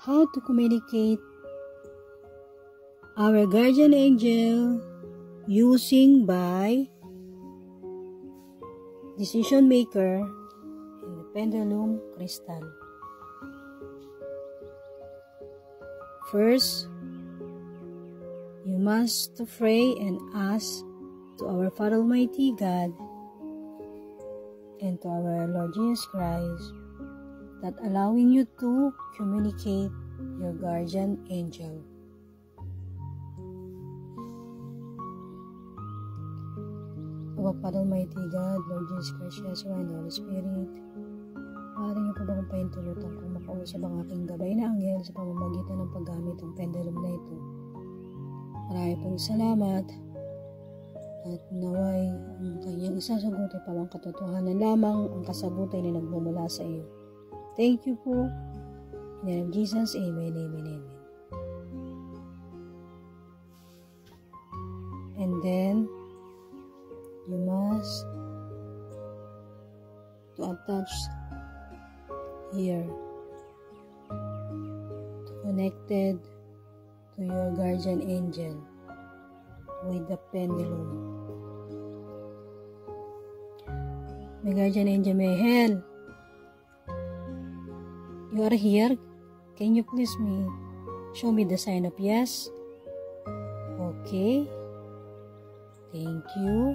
how to communicate our guardian angel using by decision maker and the pendulum crystal. First, you must pray and ask to our Father Almighty God and to our Lord Jesus Christ that allowing you to communicate your guardian angel. Our Father Almighty God, Lord Jesus Christ, Yeshua, and the Holy Spirit, maaari niyo po ba kung pahintulutan kung makausap ang aking gabay na anghel sa pamamagitan ng paggamit ng pendulum na ito. Marami pong salamat at naway ang kanyang isasagot ay pawang katotohanan lamang ang kasagutan na nagmumula sa iyo. Thank you po. In the name of Jesus, amen, amen, amen. And then, you must to attach here to connected to your guardian angel with the pendulum. My guardian angel Michael, you are here. Can you please show me the sign of yes? Okay. Thank you.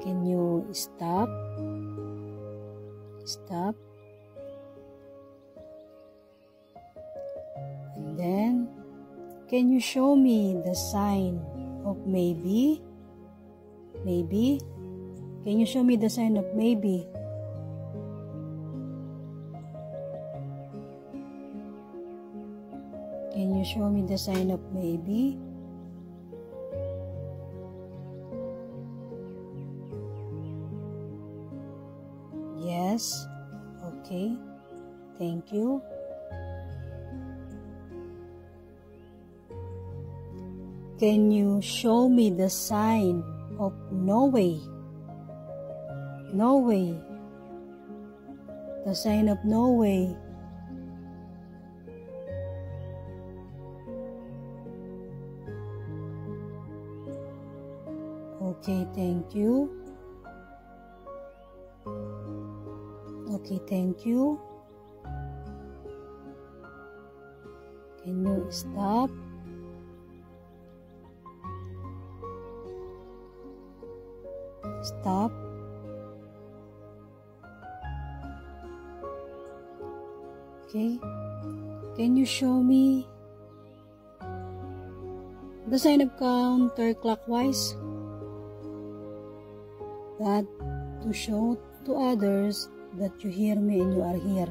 Can you stop? Stop. And then, can you show me the sign of maybe? Maybe? Can you show me the sign of maybe? Can you show me the sign of maybe? Yes. Okay. Thank you. Can you show me the sign of no way? No way. The sign of no way. Okay, thank you. Okay, thank you. Can you stop? Stop. Okay. Can you show me the sign of counterclockwise? That to show to others that you hear me and you are here.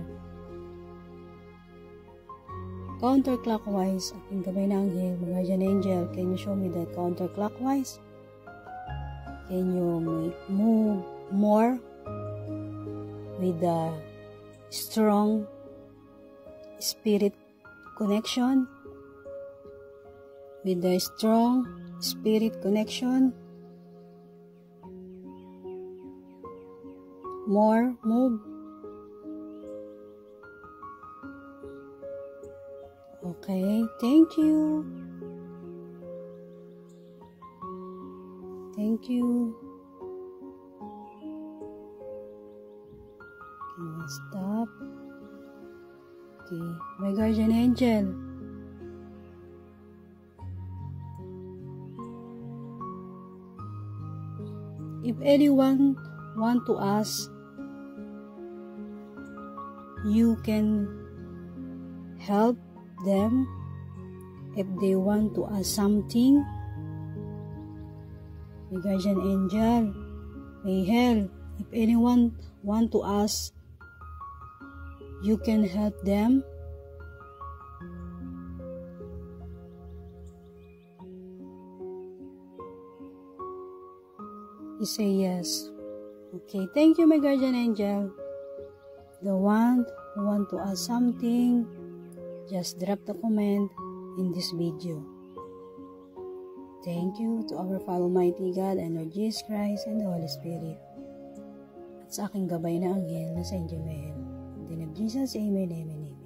Counterclockwise, aking gabay na anghel, guardian angel, can you show me the counterclockwise? Can you move more with the strong spirit connection? With the strong spirit connection? More, move. Okay, thank you. Thank you. Can you stop? Okay, my guardian angel. If anyone want to ask, you can help them. If they want to ask something, my guardian angel may help. If anyone want to ask, you can help them. You say yes. Okay, thank you, my guardian angel. The one who want to ask something, just drop the comment in this video. Thank you to our Father Almighty God and Lord Jesus Christ and the Holy Spirit. At sa aking gabay na anghel na sa Angel Michael. In the name of Jesus, amen, amen, amen.